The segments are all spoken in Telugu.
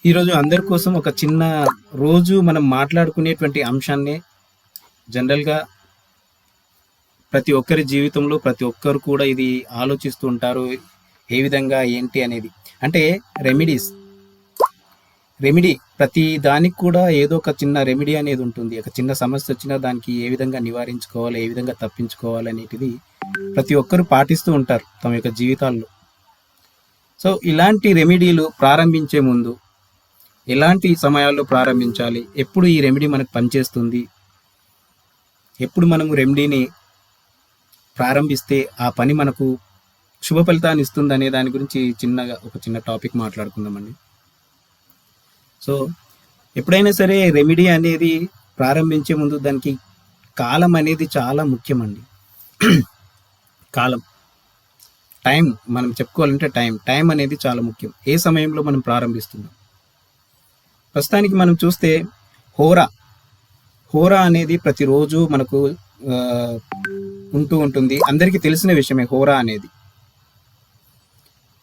ఈరోజు అందరి కోసం ఒక చిన్న రోజు మనం మాట్లాడుకునేటువంటి అంశాన్ని జనరల్గా ప్రతి ఒక్కరి జీవితంలో ప్రతి ఒక్కరు కూడా ఇది ఆలోచిస్తూ ఉంటారు. ఏ విధంగా ఏంటి అనేది అంటే రెమెడీ ప్రతి దానికి కూడా ఏదో ఒక చిన్న రెమెడీ అనేది ఉంటుంది. ఒక చిన్న సమస్య వచ్చినా దానికి ఏ విధంగా నివారించుకోవాలి, ఏ విధంగా తప్పించుకోవాలి అనేటిది ప్రతి ఒక్కరు పాటిస్తూ ఉంటారు తమ యొక్క జీవితాల్లో. సో ఇలాంటి రెమెడీలు ప్రారంభించే ముందు ఎలాంటి సమయాల్లో ప్రారంభించాలి, ఎప్పుడు ఈ రెమెడీ మనకు పనిచేస్తుంది, ఎప్పుడు మనము రెమెడీని ప్రారంభిస్తే ఆ పని మనకు శుభ ఫలితాన్ని ఇస్తుంది అనే దాని గురించి ఒక చిన్న టాపిక్ మాట్లాడుకుందామండి. సో ఎప్పుడైనా సరే రెమెడీ అనేది ప్రారంభించే ముందు దానికి కాలం అనేది చాలా ముఖ్యమండి. కాలం, టైం, మనం చెప్పుకోవాలంటే టైం అనేది చాలా ముఖ్యం. ఏ సమయంలో మనం ప్రారంభిస్తున్నాం. ప్రస్తుతానికి మనం చూస్తే హోరా అనేది ప్రతిరోజు మనకు ఉంటుంది. అందరికీ తెలిసిన విషయమే హోరా అనేది.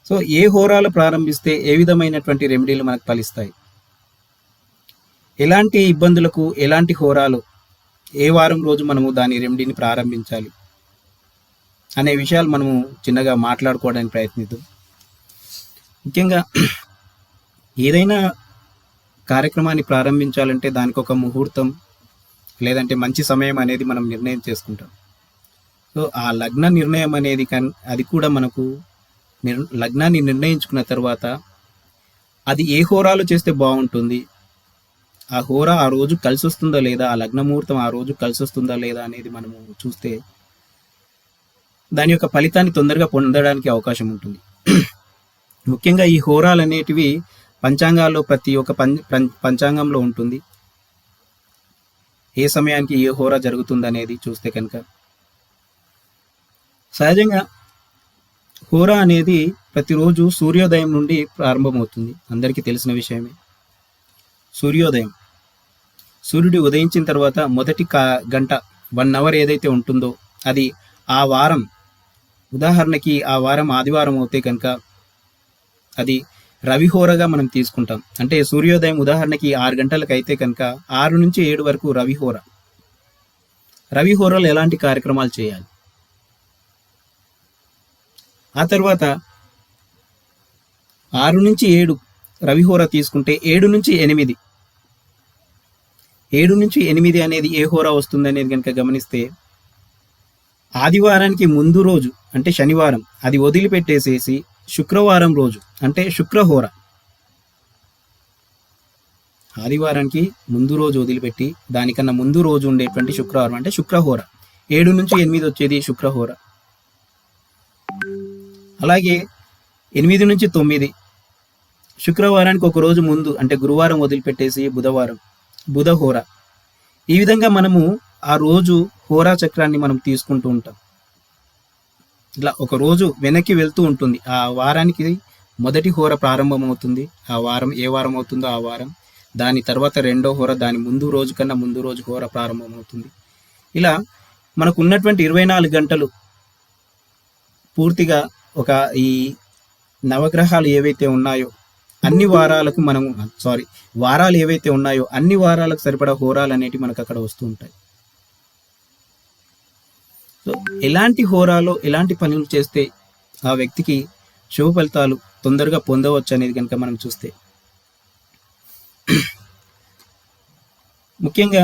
సో ఏ హోరాలు ప్రారంభిస్తే ఏ విధమైనటువంటి రెమెడీలు మనకు ఫలిస్తాయి, ఎలాంటి ఇబ్బందులకు ఎలాంటి హోరాలు, ఏ వారం రోజు మనము దాని రెమెడీని ప్రారంభించాలి అనే విషయాలు మనము చిన్నగా మాట్లాడుకోవడానికి ప్రయత్నిద్దాం. ముఖ్యంగా ఏదైనా కార్యక్రమాన్ని ప్రారంభించాలంటే దానికి ఒక ముహూర్తం లేదంటే మంచి సమయం అనేది మనం నిర్ణయం చేసుకుంటాం. సో ఆ లగ్న నిర్ణయం అనేది అది కూడా మనకు లగ్నాన్ని నిర్ణయించుకున్న తర్వాత అది ఏ హోరాలు చేస్తే బాగుంటుంది, ఆ హోరా ఆ రోజు కలిసి వస్తుందా లేదా, ఆ లగ్న ముహూర్తం ఆ రోజు కలిసి వస్తుందా లేదా అనేది మనము చూస్తే దాని యొక్క ఫలితాన్ని తొందరగా పొందడానికి అవకాశం ఉంటుంది. ముఖ్యంగా ఈ హోరాలు అనేటివి పంచాంగాల్లో ప్రతి ఒక్క పంచాంగంలో ఉంటుంది. ఏ సమయానికి ఏ హోరా జరుగుతుంది అనేది చూస్తే కనుక సహజంగా హోరా అనేది ప్రతిరోజు సూర్యోదయం నుండి ప్రారంభమవుతుంది. అందరికీ తెలిసిన విషయమే. సూర్యోదయం, సూర్యుడు ఉదయించిన తర్వాత మొదటి గంట 1 అవర్ ఏదైతే ఉంటుందో అది ఆ వారం, ఉదాహరణకి ఆ వారం ఆదివారం అవుతే కనుక అది రవిహోరగా మనం తీసుకుంటాం. అంటే సూర్యోదయం ఉదాహరణకి 6 గంటలకు అయితే కనుక 6 నుంచి 7 వరకు రవిహోరలో ఎలాంటి కార్యక్రమాలు చేయాలి. ఆ తర్వాత 6 నుంచి 7 రవిహోర తీసుకుంటే 7 నుంచి 8 అనేది ఏ హోరా వస్తుంది అనేది కనుక గమనిస్తే ఆదివారానికి ముందు రోజు అంటే శనివారం అది వదిలిపెట్టేసేసి శుక్రవారం రోజు అంటే శుక్రహోర, ఆదివారానికి ముందు రోజు వదిలిపెట్టి దానికన్నా ముందు రోజు ఉండేటువంటి శుక్రవారం అంటే శుక్రహోర, 7 నుంచి 8 వచ్చేది శుక్రహోర. అలాగే 8 నుంచి 9 శుక్రవారానికి ఒక రోజు ముందు అంటే గురువారం వదిలిపెట్టేసి బుధహోర. ఈ విధంగా మనము ఆ రోజు హోరా చక్రాన్ని మనం తీసుకుంటూ ఉంటాం. ఇట్లా ఒక రోజు వెనక్కి వెళ్తూ ఉంటుంది. ఆ వారానికి మొదటి హోర ప్రారంభమవుతుంది. ఆ వారం ఏ వారం అవుతుందో ఆ వారం, దాని తర్వాత రెండో హోర, దాని ముందు రోజు కన్నా ముందు రోజు హోర ప్రారంభమవుతుంది. ఇలా మనకు ఉన్నటువంటి 24 గంటలు పూర్తిగా ఈ నవగ్రహాలు ఏవైతే ఉన్నాయో అన్ని వారాలకు వారాలు ఏవైతే ఉన్నాయో అన్ని వారాలకు సరిపడా హోరాలు అనేటివి మనకు అక్కడ వస్తూ ఉంటాయి. సో ఎలాంటి హోరాలో ఎలాంటి పనులు చేస్తే ఆ వ్యక్తికి శుభ ఫలితాలు తొందరగా పొందవచ్చు అనేది కనుక మనం చూస్తే ముఖ్యంగా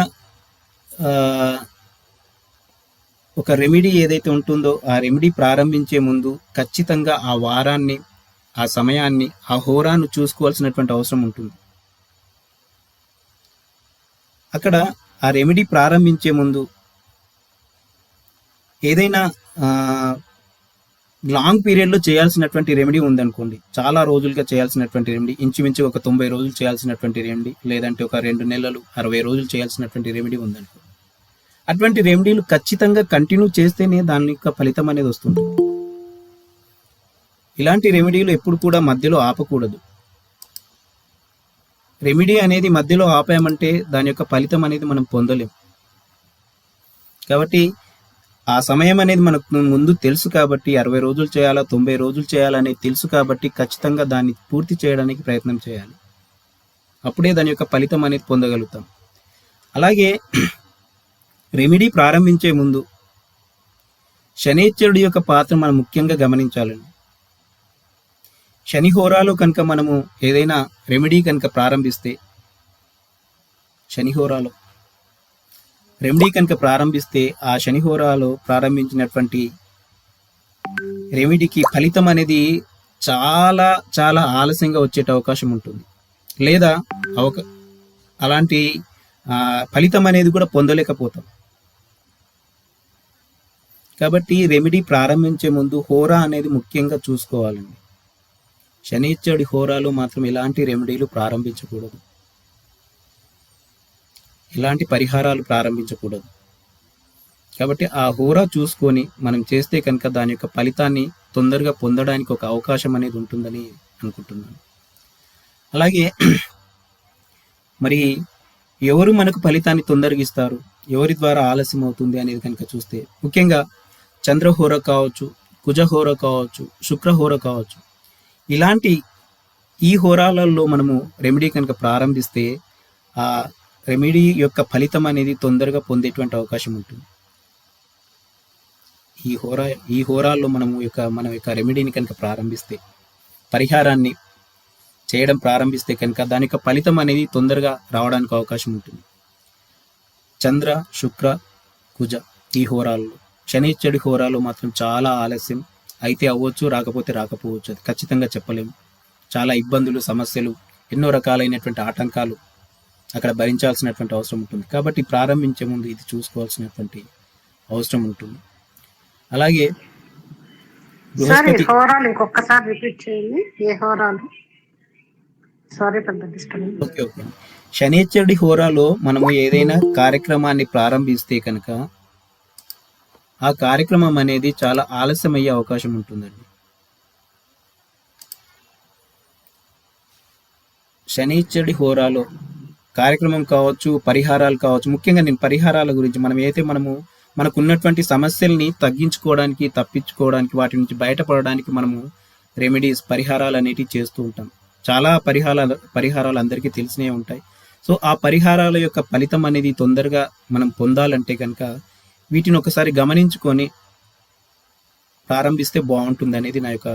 ఒక రెమెడీ ఏదైతే ఉంటుందో ఆ రెమెడీ ప్రారంభించే ముందు ఖచ్చితంగా ఆ వారాన్ని, ఆ సమయాన్ని, ఆ హోరాను చూసుకోవాల్సినటువంటి అవసరం ఉంటుంది. అక్కడ ఆ రెమెడీ ప్రారంభించే ముందు ఏదైనా లాంగ్ పీరియడ్లో చేయాల్సినటువంటి రెమెడీ ఉందనుకోండి, చాలా రోజులుగా చేయాల్సినటువంటి రెమెడీ, ఇంచుమించు ఒక 90 రోజులు చేయాల్సినటువంటి రెమెడీ, లేదంటే ఒక 2 నెలలు 60 రోజులు చేయాల్సినటువంటి రెమెడీ ఉందనుకోండి, అటువంటి రెమెడీలు ఖచ్చితంగా కంటిన్యూ చేస్తేనే దాని యొక్క ఫలితం అనేది వస్తుంది. ఇలాంటి రెమెడీలు ఎప్పుడు కూడా మధ్యలో ఆపకూడదు. రెమెడీ అనేది మధ్యలో ఆపామంటే దాని యొక్క ఫలితం అనేది మనం పొందలేం. కాబట్టి ఆ సమయం అనేది మనకు ముందు తెలుసు కాబట్టి 60 రోజులు చేయాలా 90 రోజులు చేయాలనేది తెలుసు కాబట్టి ఖచ్చితంగా దాన్ని పూర్తి చేయడానికి ప్రయత్నం చేయాలి. అప్పుడే దాని యొక్క ఫలితం అనేది పొందగలుగుతాం. అలాగే రెమెడీ ప్రారంభించే ముందు శనైశ్చరుడి యొక్క పాత్ర మనం ముఖ్యంగా గమనించాలండి. శని హోరాలో కనుక మనము ఏదైనా రెమెడీ కనుక ప్రారంభిస్తే, శని హోరాలో రెమెడీ కనుక ప్రారంభిస్తే ఆ శని హోరాలో ప్రారంభించినటువంటి రెమెడీకి ఫలితం అనేది చాలా చాలా ఆలస్యంగా వచ్చే అవకాశం ఉంటుంది, లేదా అలాంటి ఫలితం అనేది కూడా పొందలేకపోతాం. కాబట్టి రెమెడీ ప్రారంభించే ముందు హోరా అనేది ముఖ్యంగా చూసుకోవాలండి. శనైశ్చరుడి హోరాలో మాత్రం ఎలాంటి రెమెడీలు ప్రారంభించకూడదు, ఎలాంటి పరిహారాలు ప్రారంభించకూడదు. కాబట్టి ఆ హోరా చూసుకొని మనం చేస్తే కనుక దాని యొక్క ఫలితాన్ని తొందరగా పొందడానికి ఒక అవకాశం అనేది ఉంటుందని అనుకుంటున్నాను. అలాగే మరి ఎవరు మనకు ఫలితాన్ని తొందరగా ఇస్తారు, ఎవరి ద్వారా ఆలస్యం అవుతుంది అనేది కనుక చూస్తే, ముఖ్యంగా చంద్రహోర కావచ్చు, కుజహోర కావచ్చు, శుక్రహోర కావచ్చు, ఇలాంటి ఈ హోరాలలో మనము రెమెడీ కనుక ప్రారంభిస్తే ఆ రెమెడీ యొక్క ఫలితం అనేది తొందరగా పొందేటువంటి అవకాశం ఉంటుంది. ఈ హోరాల్లో మన యొక్క రెమెడీని కనుక ప్రారంభిస్తే, పరిహారాన్ని చేయడం ప్రారంభిస్తే కనుక దాని యొక్క ఫలితం అనేది తొందరగా రావడానికి అవకాశం ఉంటుంది. చంద్ర, శుక్ర, కుజ ఈ హోరాల్లో, శనైశ్చరుడి హోరాలో మాత్రం చాలా ఆలస్యం అయితే అవ్వచ్చు, రాకపోతే రాకపోవచ్చు, అది ఖచ్చితంగా చెప్పలేము. చాలా ఇబ్బందులు, సమస్యలు, ఎన్నో రకాలైనటువంటి ఆటంకాలు అక్కడ భరించాల్సినటువంటి అవసరం ఉంటుంది. కాబట్టి ప్రారంభించే ముందు ఇది చూసుకోవాల్సినటువంటి అవసరం ఉంటుంది. అలాగే ఓకే శనైశ్చరుడి హోరాలో మనము ఏదైనా కార్యక్రమాన్ని ప్రారంభిస్తే కనుక ఆ కార్యక్రమం అనేది చాలా ఆలస్యం అయ్యే అవకాశం ఉంటుందండి. శనైశ్చరుడి హోరాలో కార్యక్రమం కావచ్చు, పరిహారాలు కావచ్చు, ముఖ్యంగా నేను పరిహారాల గురించి, మనకు ఉన్నటువంటి సమస్యల్ని తగ్గించుకోవడానికి, తప్పించుకోవడానికి, వాటి నుంచి బయటపడడానికి మనము రెమెడీస్, పరిహారాలు అనేటివి చేస్తూ ఉంటాం. చాలా పరిహారాలు అందరికీ తెలిసినవి ఉంటాయి. సో ఆ పరిహారాల యొక్క ఫలితం అనేది తొందరగా మనం పొందాలంటే కనుక వీటిని ఒకసారి గమనించుకొని ప్రారంభిస్తే బాగుంటుంది అనేది నా యొక్క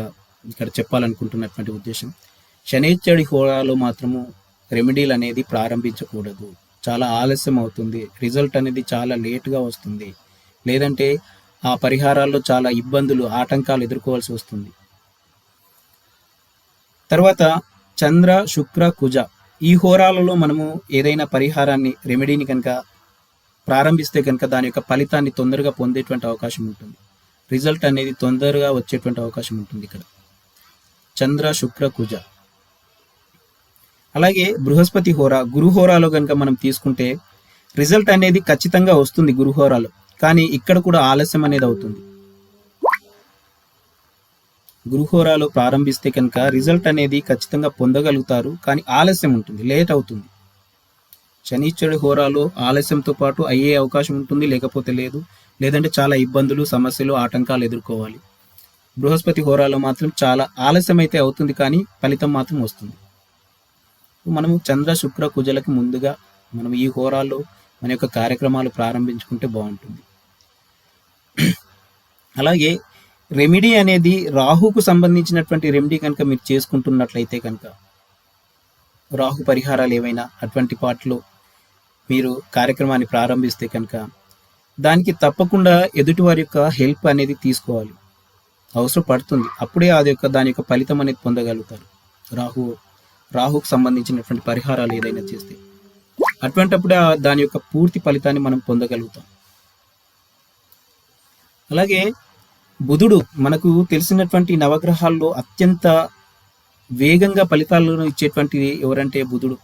ఇక్కడ చెప్పాలనుకుంటున్నటువంటి ఉద్దేశం. శనైశ్చరుడి హోరాలో మాత్రము రెమెడీలు అనేది ప్రారంభించకూడదు, చాలా ఆలస్యం అవుతుంది, రిజల్ట్ అనేది చాలా లేట్గా వస్తుంది, లేదంటే ఆ పరిహారాల్లో చాలా ఇబ్బందులు, ఆటంకాలు ఎదుర్కోవాల్సి వస్తుంది. తర్వాత చంద్ర, శుక్ర, కుజ ఈ హోరాలలో మనము ఏదైనా పరిహారాన్ని, రెమెడీని కనుక ప్రారంభిస్తే కనుక దాని యొక్క ఫలితాన్ని తొందరగా పొందేటువంటి అవకాశం ఉంటుంది, రిజల్ట్ అనేది తొందరగా వచ్చేటువంటి అవకాశం ఉంటుంది ఇక్కడ చంద్ర, శుక్ర, కుజ. అలాగే బృహస్పతి హోరా, గురుహోరాలో కనుక మనం తీసుకుంటే రిజల్ట్ అనేది ఖచ్చితంగా వస్తుంది గురుహోరాలో, కానీ ఇక్కడ కూడా ఆలస్యం అనేది అవుతుంది. గురుహోరాలో ప్రారంభిస్తే కనుక రిజల్ట్ అనేది ఖచ్చితంగా పొందగలుగుతారు, కానీ ఆలస్యం ఉంటుంది, లేట్ అవుతుంది. శనైశ్చరుడి హోరాలో ఆలస్యంతో పాటు అయ్యే అవకాశం ఉంటుంది, లేకపోతే లేదు, లేదంటే చాలా ఇబ్బందులు, సమస్యలు, ఆటంకాలు ఎదుర్కోవాలి. బృహస్పతి హోరాలో మాత్రం చాలా ఆలస్యం అయితే అవుతుంది, కానీ ఫలితం మాత్రం వస్తుంది. మనము చంద్ర, శుక్ర, కుజలకి ముందుగా మనం ఈ హోరాల్లో మన యొక్క కార్యక్రమాలు ప్రారంభించుకుంటే బాగుంటుంది. అలాగే రెమెడీ అనేది రాహుకు సంబంధించినటువంటి రెమెడీ కనుక మీరు చేసుకుంటున్నట్లయితే కనుక, రాహు పరిహారాలు ఏవైనా అటువంటి వాటిలో మీరు కార్యక్రమాన్ని ప్రారంభిస్తే కనుక దానికి తప్పకుండా ఎదుటివారి యొక్క హెల్ప్ అనేది తీసుకోవాలి, అవసరం పడుతుంది. అప్పుడే దాని యొక్క ఫలితం అనేది పొందగలుగుతారు. రాహుకు సంబంధించినటువంటి పరిహారాలు ఏదైనా చేస్తే అటువంటిప్పుడే దాని యొక్క పూర్తి ఫలితాన్ని మనం పొందగలుగుతాం. అలాగే బుధుడు మనకు తెలిసినటువంటి నవగ్రహాల్లో అత్యంత వేగంగా ఫలితాలను ఇచ్చేటువంటిది ఎవరంటే బుధుడు.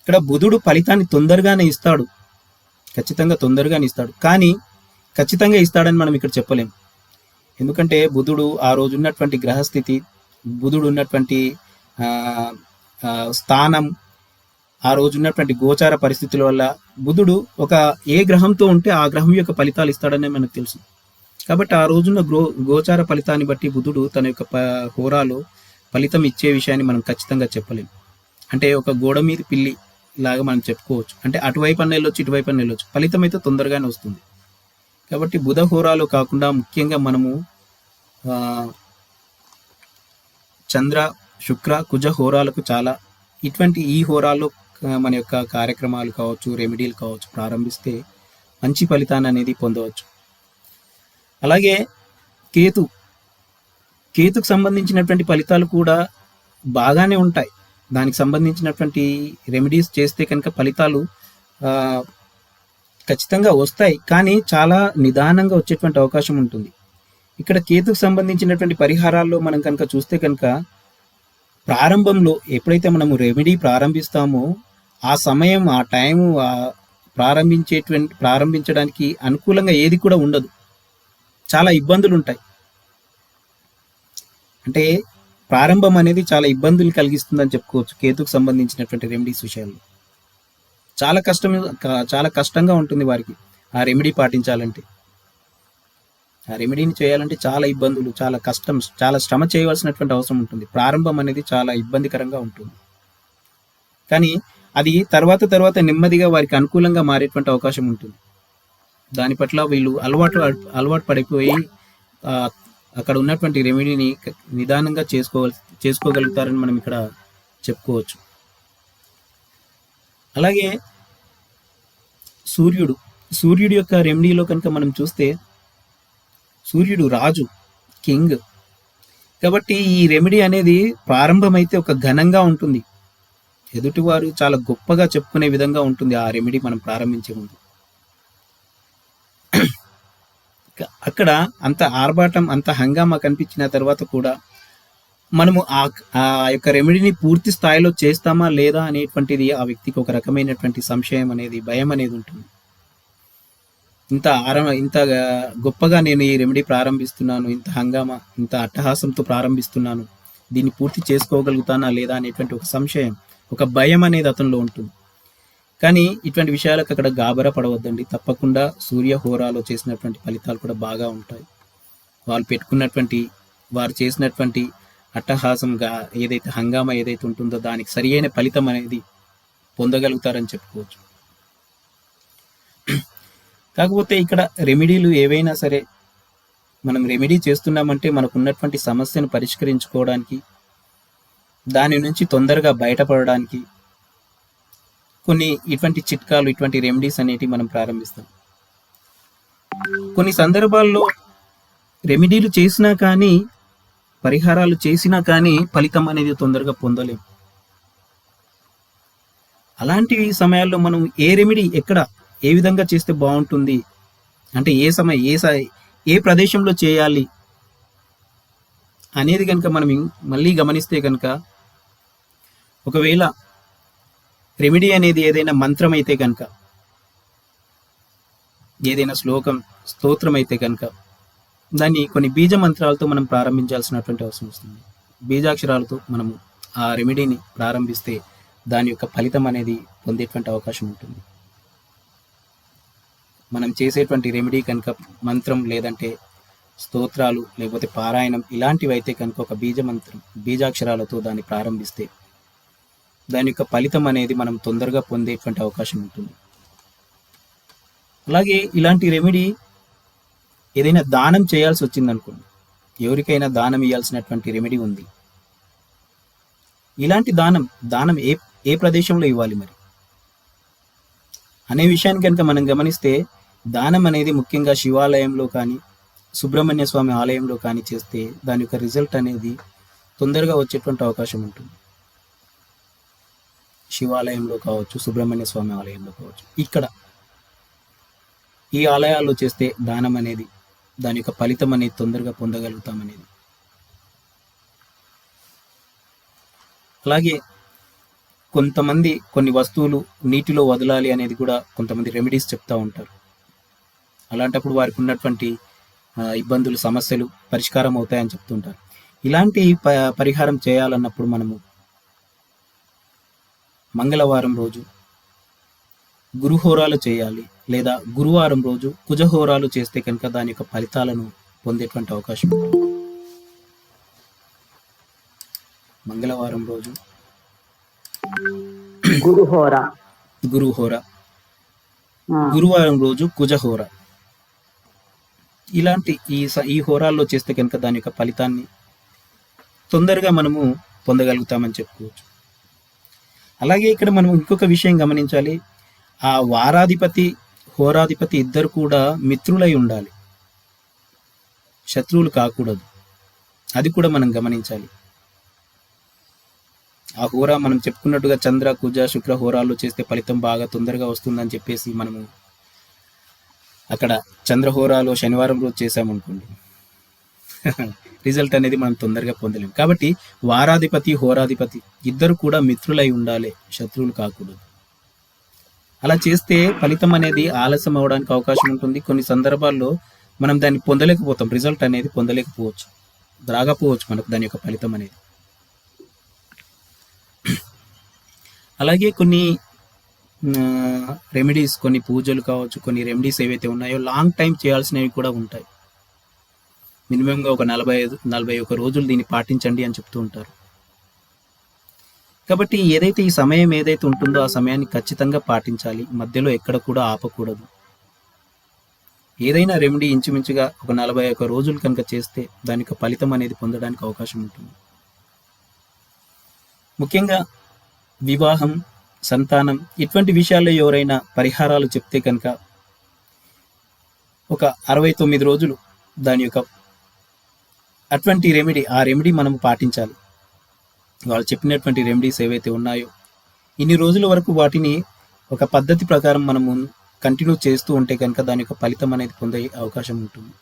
ఇక్కడ బుధుడు ఫలితాన్ని తొందరగానే ఇస్తాడు, ఖచ్చితంగా తొందరగానే ఇస్తాడు, కానీ ఖచ్చితంగా ఇస్తాడని మనం ఇక్కడ చెప్పలేం. ఎందుకంటే బుధుడు ఆ రోజు ఉన్నటువంటి గ్రహస్థితి, బుధుడు ఉన్నటువంటి స్థానం, ఆ రోజు ఉన్నటువంటి గోచార పరిస్థితుల వల్ల బుధుడు ఏ గ్రహంతో ఉంటే ఆ గ్రహం యొక్క ఫలితాలు ఇస్తాడనే మనకు తెలుసు. కాబట్టి ఆ రోజున్న గోచార ఫలితాన్ని బట్టి బుధుడు తన యొక్క హోరాలో ఫలితం ఇచ్చే విషయాన్ని మనం ఖచ్చితంగా చెప్పలేం. అంటే ఒక గోడ మీద పిల్లి లాగా మనం చెప్పుకోవచ్చు. అంటే అటువైపు అన్న వెళ్ళొచ్చు, ఇటువైపు అన్న వెళ్ళొచ్చు, ఫలితం అయితే తొందరగానే వస్తుంది. కాబట్టి బుధ హోరాలు కాకుండా ముఖ్యంగా మనము ఆ, చంద్ర, శుక్ర, కుజ హోరాలకు చాలా ఇటువంటి ఈ హోరాల్లో మన యొక్క కార్యక్రమాలు కావచ్చు, రెమెడీలు కావచ్చు ప్రారంభిస్తే మంచి ఫలితాన్ని అనేది పొందవచ్చు. అలాగే కేతు కేతుకు సంబంధించినటువంటి ఫలితాలు కూడా బాగానే ఉంటాయి. దానికి సంబంధించినటువంటి రెమెడీస్ చేస్తే కనుక ఫలితాలు ఆ, ఖచ్చితంగా వస్తాయి, కానీ చాలా నిదానంగా వచ్చేటువంటి అవకాశం ఉంటుంది. ఇక్కడ కేతుకు సంబంధించినటువంటి పరిహారాల్లో మనం కనుక చూస్తే కనుక ప్రారంభంలో ఎప్పుడైతే మనము రెమెడీ ప్రారంభిస్తామో ఆ సమయం, ఆ టైము, ప్రారంభించడానికి అనుకూలంగా ఏది కూడా ఉండదు. చాలా ఇబ్బందులు ఉంటాయి. అంటే ప్రారంభం అనేది చాలా ఇబ్బందులు కలిగిస్తుందని చెప్పుకోవచ్చు. కేతుకు సంబంధించినటువంటి రెమెడీస్ విషయాల్లో చాలా కష్టంగా ఉంటుంది వారికి ఆ రెమెడీ పాటించాలంటే. ఆ రెమెడీని చేయాలంటే చాలా ఇబ్బందులు, చాలా కష్టం, చాలా శ్రమ చేయవలసినటువంటి అవసరం ఉంటుంది. ప్రారంభం అనేది చాలా ఇబ్బందికరంగా ఉంటుంది, కానీ అది తర్వాత నెమ్మదిగా వారికి అనుకూలంగా మారేటువంటి అవకాశం ఉంటుంది. దాని పట్ల వీళ్ళు అలవాటు పడిపోయి అక్కడ ఉన్నటువంటి రెమెడీని నిదానంగా చేసుకోగలుగుతారని మనం ఇక్కడ చెప్పుకోవచ్చు. అలాగే సూర్యుడు యొక్క రెమెడీలో కనుక మనం చూస్తే సూర్యుడు రాజు, కింగ్. కాబట్టి ఈ రెమెడీ అనేది ప్రారంభమైతే ఒక ఘనంగా ఉంటుంది, ఎదుటివారు చాలా గొప్పగా చెప్పుకునే విధంగా ఉంటుంది ఆ రెమెడీ మనం ప్రారంభించే ముందు. అక్కడ అంత ఆర్భాటం, అంత హంగామా కనిపించిన తర్వాత కూడా మనము ఆ యొక్క రెమెడీని పూర్తి స్థాయిలో చేస్తామా లేదా అనేటువంటిది ఆ వ్యక్తికి ఒక రకమైనటువంటి సంశయం అనేది, భయం అనేది ఉంటుంది. ఇంత గొప్పగా నేను ఈ రెమెడీ ప్రారంభిస్తున్నాను, ఇంత హంగామా, ఇంత అట్టహాసంతో ప్రారంభిస్తున్నాను, దీన్ని పూర్తి చేసుకోగలుగుతానా లేదా అనేటువంటి ఒక సంశయం, ఒక భయం అనేది అతనిలో ఉంటుంది. కానీ ఇటువంటి విషయాలకు అక్కడ గాబరా పడవద్దండి. తప్పకుండా సూర్య హోరాలో చేసినటువంటి ఫలితాలు కూడా బాగా ఉంటాయి. వారు చేసినటువంటి అట్టహాసంగా ఏదైతే హంగామా ఏదైతే ఉంటుందో దానికి సరి అయిన ఫలితం అనేది పొందగలుగుతారని చెప్పుకోవచ్చు. కాకపోతే ఇక్కడ రెమెడీలు ఏవైనా సరే మనం రెమెడీ చేస్తున్నామంటే మనకు ఉన్నటువంటి సమస్యను పరిష్కరించుకోవడానికి, దాని నుంచి తొందరగా బయటపడడానికి కొన్ని ఇటువంటి చిట్కాలు, ఇటువంటి రెమెడీస్ అనేటివి మనం ప్రారంభిస్తాం. కొన్ని సందర్భాల్లో రెమెడీలు చేసినా కానీ, పరిహారాలు చేసినా కానీ ఫలితం అనేది తొందరగా పొందలేం. అలాంటి సమయాల్లో మనం ఏ రెమెడీ ఎక్కడ ఏ విధంగా చేస్తే బాగుంటుంది, అంటే ఏ ప్రదేశంలో చేయాలి అనేది కనుక మనం మళ్ళీ గమనిస్తే కనుక, ఒకవేళ రెమెడీ అనేది ఏదైనా మంత్రం అయితే కనుక, ఏదైనా స్తోత్రం అయితే కనుక దాన్ని కొన్ని బీజ మంత్రాలతో మనం ప్రారంభించాల్సినటువంటి అవసరం వస్తుంది. బీజాక్షరాలతో మనము ఆ రెమెడీని ప్రారంభిస్తే దాని యొక్క ఫలితం అనేది పొందేటువంటి అవకాశం ఉంటుంది. మనం చేసేటువంటి రెమెడీ కనుక మంత్రం లేదంటే స్తోత్రాలు లేకపోతే పారాయణం ఇలాంటివి అయితే కనుక ఒక బీజాక్షరాలతో దాన్ని ప్రారంభిస్తే దాని యొక్క ఫలితం అనేది మనం తొందరగా పొందేటువంటి అవకాశం ఉంటుంది. అలాగే ఇలాంటి రెమెడీ ఏదైనా దానం చేయాల్సి వచ్చింది అనుకోండి, ఎవరికైనా దానం ఇవ్వాల్సినటువంటి రెమెడీ ఉంది, ఇలాంటి దానం ఏ ప్రదేశంలో ఇవ్వాలి మరి అనే విషయాన్ని కనుక మనం గమనిస్తే, దానం అనేది ముఖ్యంగా శివాలయంలో కానీ సుబ్రహ్మణ్య స్వామి ఆలయంలో కానీ చేస్తే దాని యొక్క రిజల్ట్ అనేది తొందరగా వచ్చేటువంటి అవకాశం ఉంటుంది. శివాలయంలో కావచ్చు, సుబ్రహ్మణ్య స్వామి ఆలయంలో కావచ్చు, ఇక్కడ ఈ ఆలయాల్లో చేస్తే దానం అనేది దాని యొక్క ఫలితం అనేది తొందరగా పొందగలుగుతామనేది. అలాగే కొంతమంది కొన్ని వస్తువులు నీటిలో వదలాలి అనేది కూడా కొంతమంది రెమెడీస్ చెప్తూ ఉంటారు. అలాంటప్పుడు వారికి ఉన్నటువంటి ఇబ్బందులు, సమస్యలు పరిష్కారం అవుతాయని చెప్తుంటారు. ఇలాంటి పరిహారం చేయాలన్నప్పుడు మనము మంగళవారం రోజు గురుహోరాలు చేయాలి, లేదా గురువారం రోజు కుజహోరాలు చేస్తే కనుక దాని యొక్క ఫలితాలను పొందేటువంటి అవకాశం ఉంటుంది. మంగళవారం రోజు గురుహోర. గురుహోర, గురువారం రోజు కుజహోర. ఇలాంటి ఈ హోరాల్లో చేస్తే కనుక దాని యొక్క ఫలితాన్ని తొందరగా మనము పొందగలుగుతామని చెప్పుకోవచ్చు. అలాగే ఇక్కడ మనం ఇంకొక విషయం గమనించాలి. ఆ వారాధిపతి, హోరాధిపతి ఇద్దరు కూడా మిత్రులై ఉండాలి, శత్రువులు కాకూడదు. అది కూడా మనం గమనించాలి. ఆ హోరా మనం చెప్పుకున్నట్టుగా చంద్ర, కుజ, శుక్ర హోరాల్లో చేస్తే ఫలితం బాగా తొందరగా వస్తుందని చెప్పేసి మనము అక్కడ చంద్రహోరాలో శనివారం రోజు చేసామనుకోండి రిజల్ట్ అనేది మనం తొందరగా పొందలేము. కాబట్టి వారాధిపతి, హోరాధిపతి ఇద్దరు కూడా మిత్రులై ఉండాలి, శత్రువులు కాకూడదు. అలా చేస్తే ఫలితం అనేది ఆలస్యం అవడానికి అవకాశం ఉంటుంది. కొన్ని సందర్భాల్లో మనం దాన్ని పొందలేకపోతాం, రిజల్ట్ అనేది పొందలేకపోవచ్చు, రాకపోవచ్చు మనకు దాని యొక్క ఫలితం అనేది. అలాగే కొన్ని రెమెడీస్, కొన్ని పూజలు కావచ్చు, కొన్ని రెమెడీస్ ఏవైతే ఉన్నాయో లాంగ్ టైం చేయాల్సినవి కూడా ఉంటాయి. మినిమంగా ఒక 41 రోజులు దీన్ని పాటించండి అని చెప్తూ ఉంటారు. కాబట్టి ఏదైతే ఈ సమయం ఏదైతే ఉంటుందో ఆ సమయాన్ని ఖచ్చితంగా పాటించాలి, మధ్యలో ఎక్కడ కూడా ఆపకూడదు. ఏదైనా రెమెడీ ఇంచుమించుగా ఒక 41 రోజులు కనుక చేస్తే దానికి ఫలితం అనేది పొందడానికి అవకాశం ఉంటుంది. ముఖ్యంగా వివాహం, సంతానం ఇటువంటి విషయాల్లో ఎవరైనా పరిహారాలు చెప్తే కనుక ఒక 69 రోజులు దాని యొక్క అటువంటి రెమెడీ, ఆ రెమెడీ మనం పాటించాలి. వాళ్ళు చెప్పినటువంటి రెమెడీస్ ఏవైతే ఉన్నాయో ఇన్ని రోజుల వరకు వాటిని ఒక పద్ధతి ప్రకారం మనము కంటిన్యూ చేస్తూ ఉంటే కనుక దాని యొక్క ఫలితం అనేది పొందే అవకాశం ఉంటుంది.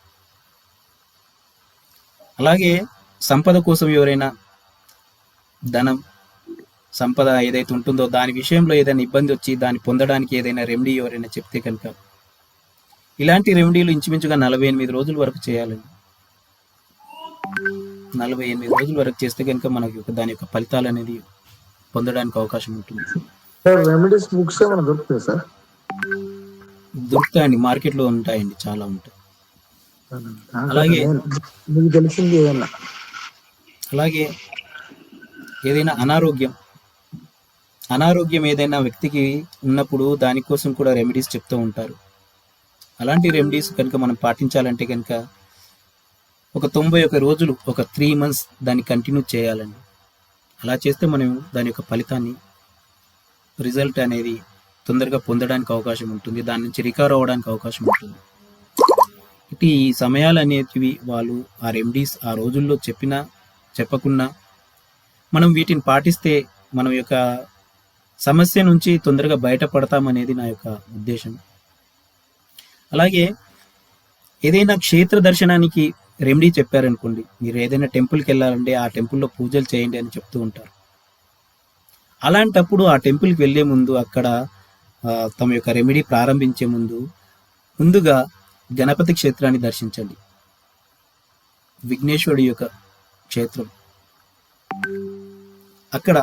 అలాగే సంపద కోసం ఎవరైనా ధనం, సంపద ఏదైతే ఉంటుందో దాని విషయంలో ఏదైనా ఇబ్బంది వచ్చి దాన్ని పొందడానికి ఏదైనా రెమెడీ ఎవరైనా చెప్తే కనుక ఇలాంటి రెమెడీలు ఇంచుమించుగా 48 రోజుల వరకు చేయాలండి. 48 రోజుల వరకు చేస్తే కనుక మనకి దాని యొక్క ఫలితాలు అనేది పొందడానికి అవకాశం ఉంటుంది. రెమెడీస్ బుక్స్ ఏమైనా దొరుకుతాయి సార్? దొరుకుతాయండి, మార్కెట్లో ఉంటాయండి, చాలా ఉంటాయి. అలాగే మీకు తెలిసింది ఏదన్నా, అలాగే ఏదైనా అనారోగ్యం ఏదైనా వ్యక్తికి ఉన్నప్పుడు దానికోసం కూడా రెమెడీస్ చెప్తూ ఉంటారు. అలాంటి రెమెడీస్ కనుక మనం పాటించాలంటే కనుక ఒక 91 రోజులు, ఒక 3 months దాన్ని కంటిన్యూ చేయాలండి. అలా చేస్తే మనం దాని యొక్క ఫలితాన్ని, రిజల్ట్ అనేది తొందరగా పొందడానికి అవకాశం ఉంటుంది, దాని నుంచి రికవర్ అవ్వడానికి అవకాశం ఉంటుంది. ఇటు ఈ సమయాలు అనేటివి వాళ్ళు ఆ రెమెడీస్ ఆ రోజుల్లో చెప్పినా చెప్పకున్నా మనం వీటిని పాటిస్తే మనం యొక్క సమస్య నుంచి తొందరగా బయటపడతామనేది నా యొక్క ఉద్దేశం. అలాగే ఏదైనా క్షేత్ర దర్శనానికి రెమెడీ చెప్పారనుకోండి, మీరు ఏదైనా టెంపుల్కి వెళ్ళాలంటే ఆ టెంపుల్లో పూజలు చేయండి అని చెప్తూ ఉంటారు. అలాంటప్పుడు ఆ టెంపుల్కి వెళ్ళే ముందు అక్కడ తమ యొక్క రెమెడీ ప్రారంభించే ముందుగా గణపతి క్షేత్రాన్ని దర్శించండి. విఘ్నేశ్వరుడి యొక్క క్షేత్రం, అక్కడ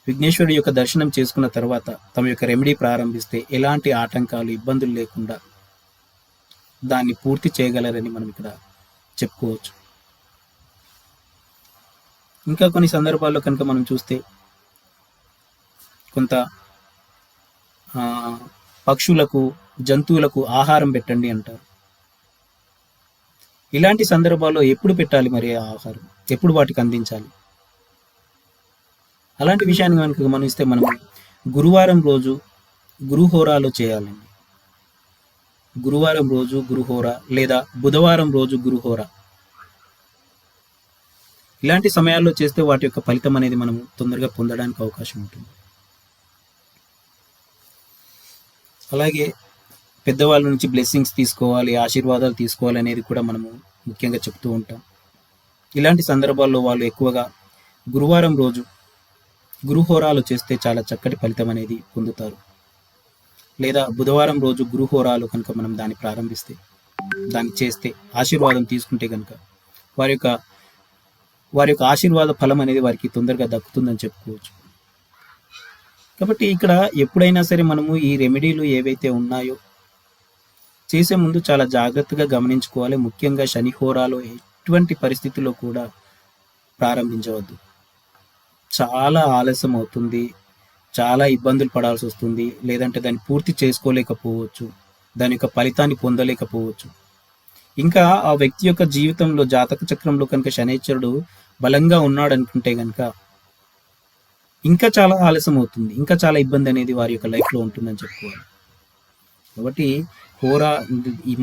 విఘ్నేశ్వరుడి యొక్క దర్శనం చేసుకున్న తర్వాత తమ యొక్క రెమెడీ ప్రారంభిస్తే ఎలాంటి ఆటంకాలు, ఇబ్బందులు లేకుండా దాన్ని పూర్తి చేయగలరని మనం ఇక్కడ చెప్పుకోవచ్చు. ఇంకా కొన్ని సందర్భాల్లో కనుక మనం చూస్తే కొంత పక్షులకు, జంతువులకు ఆహారం పెట్టండి అంటారు. ఇలాంటి సందర్భాల్లో ఎప్పుడు పెట్టాలి మరి ఆ ఆహారం, ఎప్పుడు వాటికి అందించాలి? అలాంటి విషయాన్ని కనుక గమనిస్తే మనం గురువారం రోజు గురుహోరాలో చేయాలండి. గురువారం రోజు గురుహోర లేదా బుధవారం రోజు గురుహోర, ఇలాంటి సమయాల్లో చేస్తే వాటి యొక్క ఫలితం అనేది మనం తొందరగా పొందడానికి అవకాశం ఉంటుంది. అలాగే పెద్దవాళ్ళ నుంచి బ్లెస్సింగ్స్ తీసుకోవాలి, ఆశీర్వాదాలు తీసుకోవాలి అనేది కూడా మనము ముఖ్యంగా చెప్తూ ఉంటాం. ఇలాంటి సందర్భాల్లో వాళ్ళు ఎక్కువగా గురువారం రోజు గురుహోరాలు చేస్తే చాలా చక్కటి ఫలితం అనేది పొందుతారు. లేదా బుధవారం రోజు గురుహోరాలు కనుక మనం దాన్ని ప్రారంభిస్తే, దాన్ని చేస్తే, ఆశీర్వాదం తీసుకుంటే కనుక వారి యొక్క ఆశీర్వాద ఫలం అనేది వారికి తొందరగా దక్కుతుందని చెప్పుకోవచ్చు. కాబట్టి ఇక్కడ ఎప్పుడైనా సరే మనము ఈ రెమెడీలు ఏవైతే ఉన్నాయో చేసే ముందు చాలా జాగ్రత్తగా గమనించుకోవాలి. ముఖ్యంగా శనిహోరాలో ఎటువంటి పరిస్థితుల్లో కూడా ప్రారంభించవద్దు. చాలా ఆలస్యం అవుతుంది, చాలా ఇబ్బందులు పడాల్సి వస్తుంది, లేదంటే దాన్ని పూర్తి చేసుకోలేకపోవచ్చు, దాని యొక్క ఫలితాన్ని పొందలేకపోవచ్చు. ఇంకా ఆ వ్యక్తి యొక్క జీవితంలో జాతక చక్రంలో కనుక శనైశ్వరుడు బలంగా ఉన్నాడు అనుకుంటే కనుక ఇంకా చాలా ఆలస్యం అవుతుంది, ఇంకా చాలా ఇబ్బంది అనేది వారి యొక్క లైఫ్లో ఉంటుందని చెప్పుకోవాలి. కాబట్టి హోరా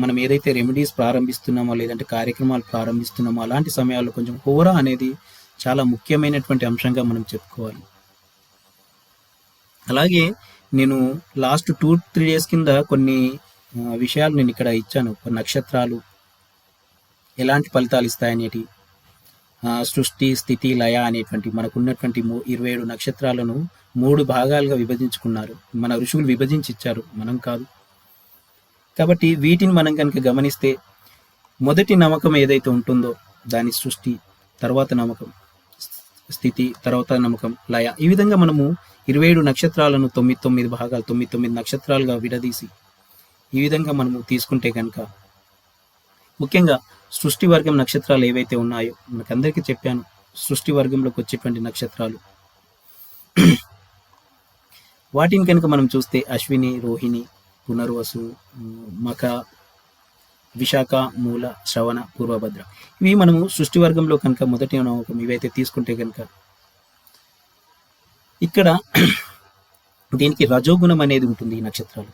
మనం ఏదైతే రెమెడీస్ ప్రారంభిస్తున్నామో లేదంటే కార్యక్రమాలు ప్రారంభిస్తున్నామో అలాంటి సమయాల్లో కొంచెం హోరా అనేది చాలా ముఖ్యమైనటువంటి అంశంగా మనం చెప్పుకోవాలి. అలాగే నేను లాస్ట్ 2-3 డేస్ కింద కొన్ని విషయాలు నేను ఇక్కడ ఇచ్చాను. కొన్ని నక్షత్రాలు ఎలాంటి ఫలితాలు ఇస్తాయనేటి, సృష్టి స్థితి లయ అనేటువంటి మనకున్నటువంటి 27 నక్షత్రాలను 3 భాగాలుగా విభజించుకున్నారు. మన ఋషులు విభజించి ఇచ్చారు, మనం కాదు. కాబట్టి వీటిని మనం కనుక గమనిస్తే మొదటి నమ్మకం ఏదైతే ఉంటుందో దాని సృష్టి, తర్వాత నమ్మకం స్థితి, తర్వాత నమ్మకం లయ. ఈ విధంగా మనము 27 నక్షత్రాలను 9 భాగాలు 9 నక్షత్రాలుగా విడదీసి ఈ విధంగా మనము తీసుకుంటే కనుక ముఖ్యంగా సృష్టి వర్గం నక్షత్రాలు ఏవైతే ఉన్నాయో మనకందరికీ చెప్పాను. సృష్టి వర్గంలోకి వచ్చేటువంటి నక్షత్రాలు వాటిని కనుక మనం చూస్తే అశ్విని, రోహిణి, పునర్వసు, మఖ, విశాఖ, మూల, శ్రవణ, పూర్వభద్ర. ఇవి మనము సృష్టి వర్గంలో కనుక మొదటి నమ్మకం ఇవైతే తీసుకుంటే కనుక ఇక్కడ దీనికి రజోగుణం అనేది ఉంటుంది. ఈ నక్షత్రాలు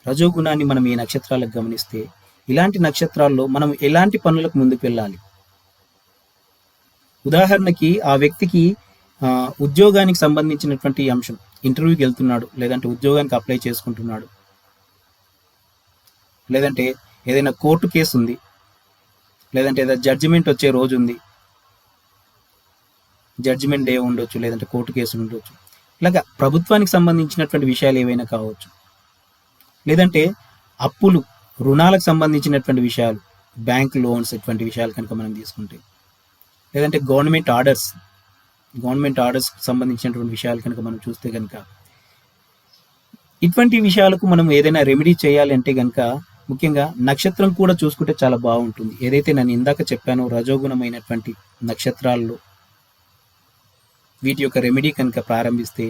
రజోగుణాన్ని మనం ఈ నక్షత్రాలకు గమనిస్తే ఇలాంటి నక్షత్రాల్లో మనం ఎలాంటి పనులకు ముందుకు వెళ్ళాలి. ఉదాహరణకి ఆ వ్యక్తికి ఉద్యోగానికి సంబంధించినటువంటి అంశం, ఇంటర్వ్యూకి వెళ్తున్నాడు, లేదంటే ఉద్యోగానికి అప్లై చేసుకుంటున్నాడు, లేదంటే ఏదైనా కోర్టు కేసు ఉంది, లేదంటే ఏదైనా జడ్జిమెంట్ వచ్చే రోజు ఉంది, జడ్జిమెంట్ డే ఉండొచ్చు, లేదంటే కోర్టు కేసులు ఉండొచ్చు. ఇలాగా ప్రభుత్వానికి సంబంధించినటువంటి విషయాలు ఏవైనా కావచ్చు, లేదంటే అప్పులు, రుణాలకు సంబంధించినటువంటి విషయాలు, బ్యాంక్ లోన్స్, ఇటువంటి విషయాలు కనుక మనం తీసుకుంటే, లేదంటే గవర్నమెంట్ ఆర్డర్స్ సంబంధించినటువంటి విషయాలు కనుక మనం చూస్తే కనుక ఇటువంటి విషయాలకు మనం ఏదైనా రెమెడీ చేయాలి అంటే కనుక ముఖ్యంగా నక్షత్రం కూడా చూసుకుంటే చాలా బాగుంటుంది. ఏదైతే నేను ఇందాక చెప్పానో రజోగుణమైనటువంటి నక్షత్రాల్లో వీటి యొక్క రెమెడీ కనుక ప్రారంభిస్తే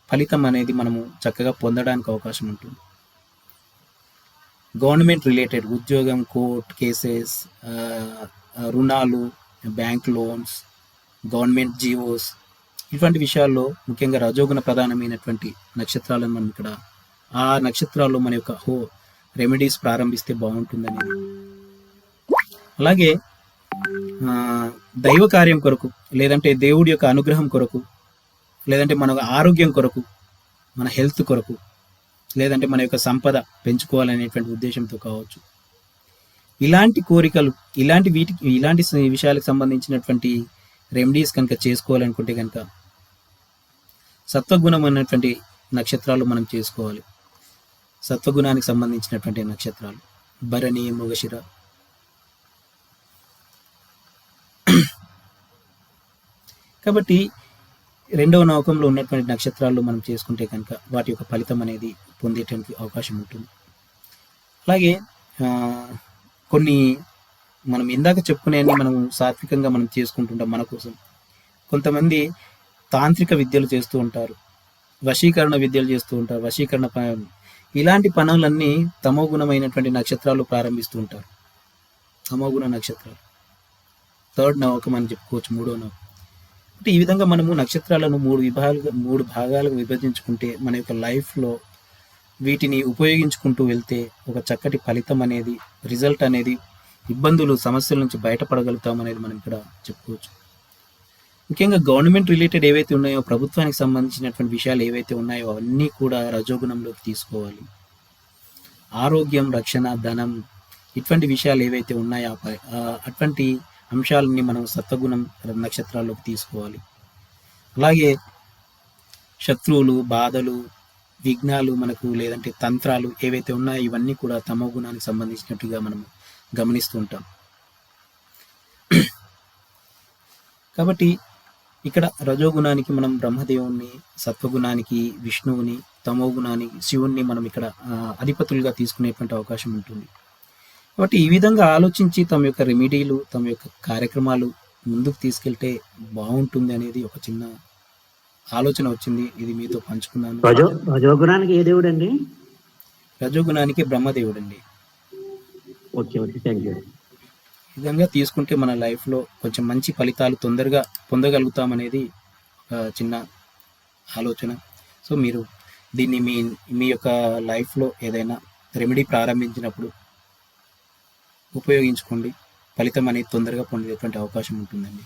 ఫలితం అనేది మనము చక్కగా పొందడానికి అవకాశం ఉంటుంది. గవర్నమెంట్ రిలేటెడ్ ఉద్యోగం, కోర్ట్ కేసెస్, రుణాలు, బ్యాంక్ లోన్స్, గవర్నమెంట్ జీవోస్, ఇటువంటి విషయాల్లో ముఖ్యంగా రజోగుణ ప్రధానమైనటువంటి నక్షత్రాలను మనం ఇక్కడ ఆ నక్షత్రాల్లో మన యొక్క రెమెడీస్ ప్రారంభిస్తే బాగుంటుందని. అలాగే దైవ కార్యం కొరకు, లేదంటే దేవుడి యొక్క అనుగ్రహం కొరకు, లేదంటే మన ఆరోగ్యం కొరకు, మన హెల్త్ కొరకు, లేదంటే మన యొక్క సంపద పెంచుకోవాలనేటువంటి ఉద్దేశంతో కావచ్చు, ఇలాంటి కోరికలు, ఇలాంటి విషయాలకు సంబంధించినటువంటి రెమెడీస్ కనుక చేసుకోవాలనుకుంటే కనుక సత్వగుణం అన్నటువంటి నక్షత్రాలు మనం చేసుకోవాలి. సత్వగుణానికి సంబంధించినటువంటి నక్షత్రాలు భరణి, మృగశిర. కాబట్టి రెండవ నవకంలో ఉన్నటువంటి నక్షత్రాల్లో మనం చేసుకుంటే కనుక వాటి యొక్క ఫలితం అనేది పొందేటువంటి అవకాశం ఉంటుంది. అలాగే కొన్ని మనం ఇందాక చెప్పుకునేవి మనం సాత్వికంగా మనం చేసుకుంటుంటాం మన కోసం. కొంతమంది తాంత్రిక విద్యలు చేస్తూ ఉంటారు, వశీకరణ విద్యలు చేస్తూ ఉంటారు, వశీకరణ ఇలాంటి పనులన్నీ తమోగుణమైనటువంటి నక్షత్రాలు ప్రారంభిస్తూ ఉంటారు. తమోగుణ నక్షత్రాలు థర్డ్ నవకం అని చెప్పుకోవచ్చు, మూడో నవకం. అంటే ఈ విధంగా మనము నక్షత్రాలను మూడు భాగాలుగా విభజించుకుంటే మన యొక్క లైఫ్లో వీటిని ఉపయోగించుకుంటూ వెళ్తే ఒక చక్కటి ఫలితం అనేది, రిజల్ట్ అనేది, ఇబ్బందులు, సమస్యల నుంచి బయటపడగలుగుతాం అనేది మనం ఇక్కడ చెప్పుకోవచ్చు. ముఖ్యంగా గవర్నమెంట్ రిలేటెడ్ ఏవైతే ఉన్నాయో, ప్రభుత్వానికి సంబంధించినటువంటి విషయాలు ఏవైతే ఉన్నాయో అవన్నీ కూడా రజోగుణంలోకి తీసుకోవాలి. ఆరోగ్యం, రక్షణ, ధనం, ఇటువంటి విషయాలు ఏవైతే ఉన్నాయో అటువంటి అంశాలని మనం సత్వగుణం నక్షత్రాల్లోకి తీసుకోవాలి. అలాగే శత్రువులు, బాధలు, విఘ్నాలు మనకు, లేదంటే తంత్రాలు ఏవైతే ఉన్నాయో ఇవన్నీ కూడా తమో గుణానికి సంబంధించినట్టుగా మనం గమనిస్తూ ఉంటాం. కాబట్టి ఇక్కడ రజోగుణానికి మనం బ్రహ్మదేవుణ్ణి, సత్వగుణానికి విష్ణువుని, తమో గుణానికి శివుణ్ణి మనం ఇక్కడ అధిపతులుగా తీసుకునేటువంటి అవకాశం ఉంటుంది. కాబట్టి ఈ విధంగా ఆలోచించి తమ యొక్క రెమెడీలు, తమ యొక్క కార్యక్రమాలు ముందుకు తీసుకెళ్తే బాగుంటుంది అనేది ఒక చిన్న ఆలోచన వచ్చింది. ఇది మీతో పంచుకున్నాను. రజోగుణానికి ఏ దేవుడు అండి? రజోగుణానికి బ్రహ్మదేవుడండి. Okay, okay, thank you. ఈ విధంగా తీసుకుంటే మన లైఫ్లో కొంచెం మంచి ఫలితాలు తొందరగా పొందగలుగుతామనేది ఒక చిన్న ఆలోచన. సో మీరు దీన్ని మీ మీ యొక్క లైఫ్లో ఏదైనా రెమెడీ ప్రారంభించినప్పుడు ఉపయోగించుకోండి. ఫలితం అనేది తొందరగా పొందేటువంటి అవకాశం ఉంటుందండి.